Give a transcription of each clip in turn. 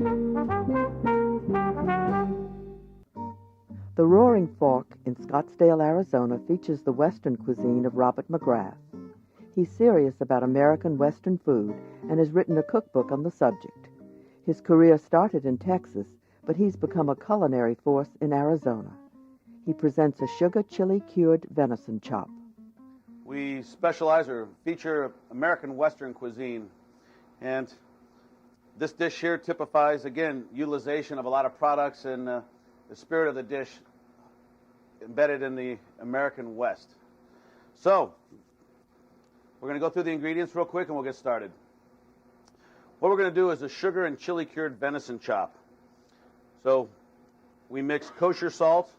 The Roaring Fork in Scottsdale, Arizona features the Western cuisine of Robert McGrath. He's serious about American Western food and has written a cookbook on the subject. His career started in Texas, but he's become a culinary force in Arizona. He presents a sugar chili cured venison chop. We specialize or feature American Western cuisine, and this dish here typifies, again, utilization of a lot of products and the spirit of the dish embedded in the American West. So, we're going to go through the ingredients real quick and we'll get started. What we're going to do is a sugar and chili cured venison chop. So, we mix kosher salt,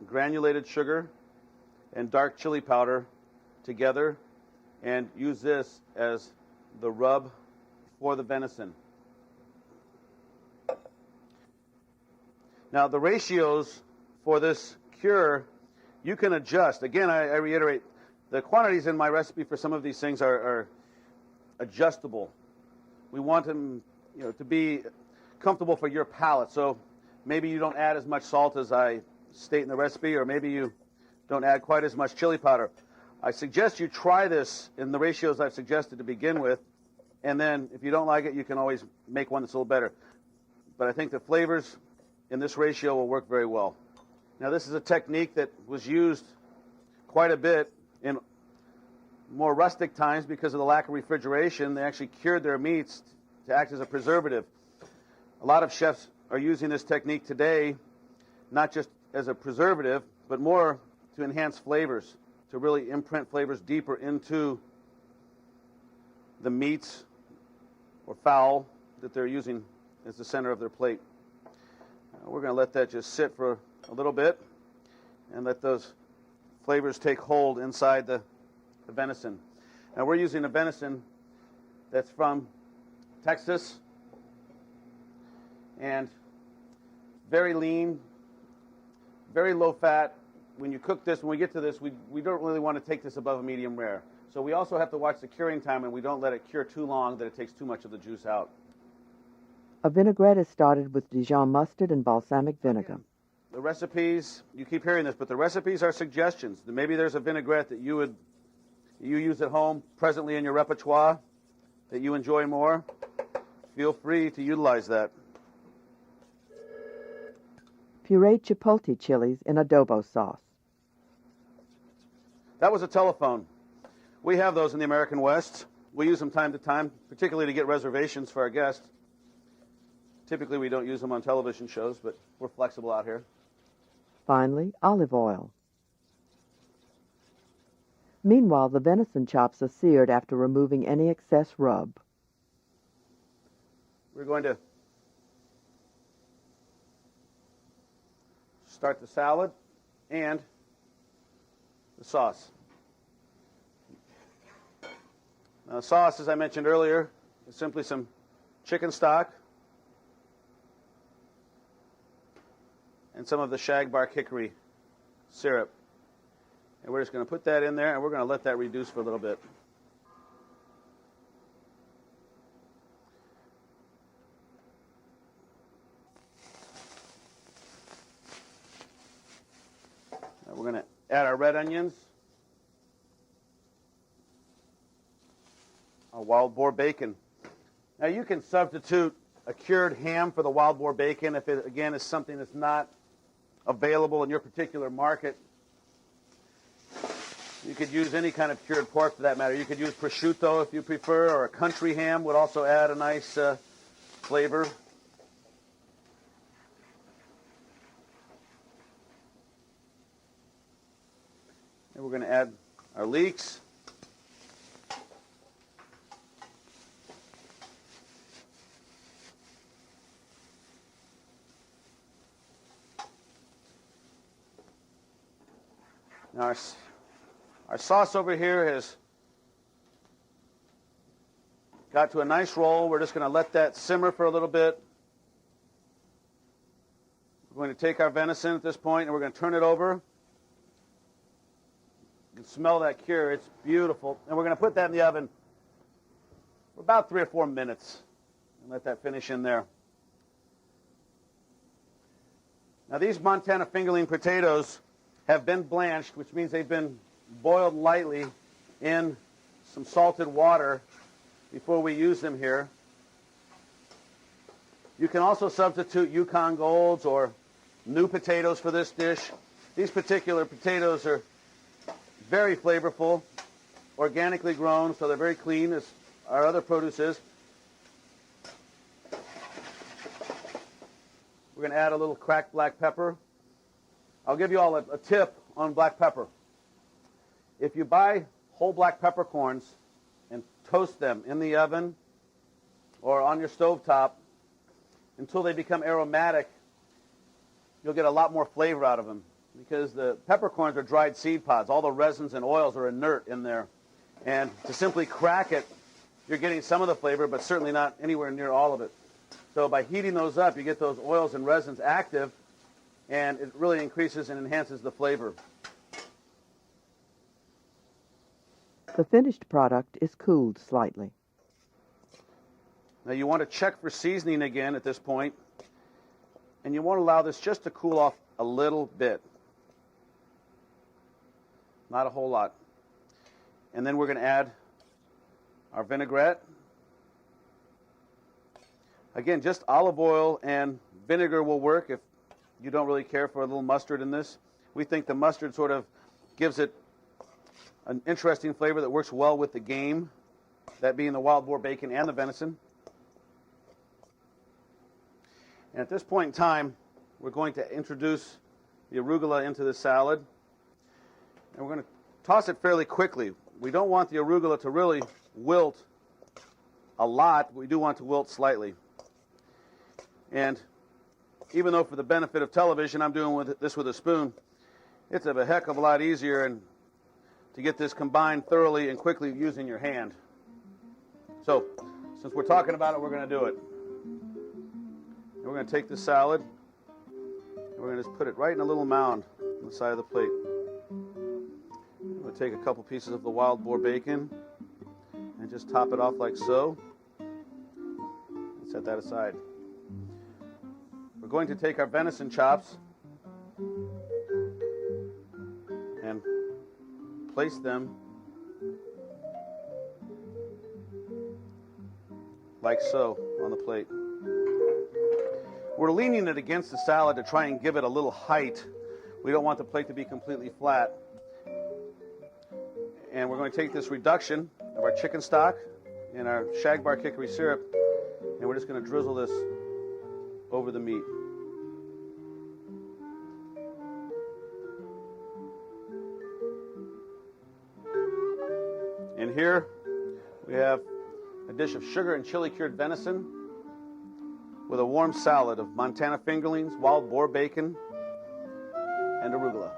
granulated sugar, and dark chili powder together and use this as the rub for the venison. Now, the ratios for this cure, you can adjust. Again, I reiterate, the quantities in my recipe for some of these things are adjustable. We want them, to be comfortable for your palate. So maybe you don't add as much salt as I state in the recipe, or maybe you don't add quite as much chili powder. I suggest you try this in the ratios I've suggested to begin with, and then if you don't like it, you can always make one that's a little better. But I think the flavors in this ratio will work very well. Now, this is a technique that was used quite a bit in more rustic times because of the lack of refrigeration. They actually cured their meats to act as a preservative. A lot of chefs are using this technique today, not just as a preservative, but more to enhance flavors, to really imprint flavors deeper into the meats or fowl that they're using as the center of their plate. We're going to let that just sit for a little bit and let those flavors take hold inside the venison. Now, we're using a venison that's from Texas and very lean, very low fat. When you cook this, when we get to this, we don't really want to take this above a medium rare. So we also have to watch the curing time, and we don't let it cure too long that it takes too much of the juice out. A vinaigrette is started with Dijon mustard and balsamic vinegar. The recipes, you keep hearing this, but the recipes are suggestions. Maybe there's a vinaigrette that you use at home presently in your repertoire that you enjoy more. Feel free to utilize that. Pureed chipotle chilies in adobo sauce. That was a telephone. We have those in the American West. We use them time to time, particularly to get reservations for our guests. Typically, we don't use them on television shows, but we're flexible out here. Finally, olive oil. Meanwhile, the venison chops are seared after removing any excess rub. We're going to start the salad and the sauce. Now, the sauce, as I mentioned earlier, is simply some chicken stock and some of the shagbark hickory syrup. And we're just going to put that in there, and we're going to let that reduce for a little bit. Now we're going to add our red onions, our wild boar bacon. Now you can substitute a cured ham for the wild boar bacon if it, again, is something that's not available in your particular market. You could use any kind of cured pork for that matter. You could use prosciutto if you prefer, or a country ham would also add a nice flavor. And we're going to add our leeks. Now our sauce over here has got to a nice roll. We're just going to let that simmer for a little bit. We're going to take our venison at this point and we're going to turn it over. You can smell that cure. It's beautiful. And we're going to put that in the oven for about 3 or 4 minutes and let that finish in there. Now these Montana fingerling potatoes have been blanched, which means they've been boiled lightly in some salted water before we use them here. You can also substitute Yukon Golds or new potatoes for this dish. These particular potatoes are very flavorful, organically grown, so they're very clean, as our other produce is. We're going to add a little cracked black pepper. I'll give you all a tip on black pepper. If you buy whole black peppercorns and toast them in the oven or on your stovetop until they become aromatic, you'll get a lot more flavor out of them, because the peppercorns are dried seed pods. All the resins and oils are inert in there. And to simply crack it, you're getting some of the flavor, but certainly not anywhere near all of it. So by heating those up, you get those oils and resins active, and it really increases and enhances the flavor. The finished product is cooled slightly. Now you want to check for seasoning again at this point, and you want to allow this just to cool off a little bit. Not a whole lot. And then we're going to add our vinaigrette. Again, just olive oil and vinegar will work if you don't really care for a little mustard in this. We think the mustard sort of gives it an interesting flavor that works well with the game, that being the wild boar bacon and the venison. And at this point in time, we're going to introduce the arugula into the salad. And we're going to toss it fairly quickly. We don't want the arugula to really wilt a lot. We do want it to wilt slightly. And even though for the benefit of television I'm doing this with a spoon, it's a heck of a lot easier and to get this combined thoroughly and quickly using your hand. So, since we're talking about it, we're going to do it. And we're going to take the salad and we're going to just put it right in a little mound on the side of the plate. I'm going to take a couple pieces of the wild boar bacon and just top it off like so. And set that aside. We're going to take our venison chops and place them like so on the plate. We're leaning it against the salad to try and give it a little height. We don't want the plate to be completely flat. And we're going to take this reduction of our chicken stock and our shagbark hickory syrup, and we're just going to drizzle this over the meat. And here we have a dish of sugar and chili cured venison with a warm salad of Montana fingerlings, wild boar bacon, and arugula.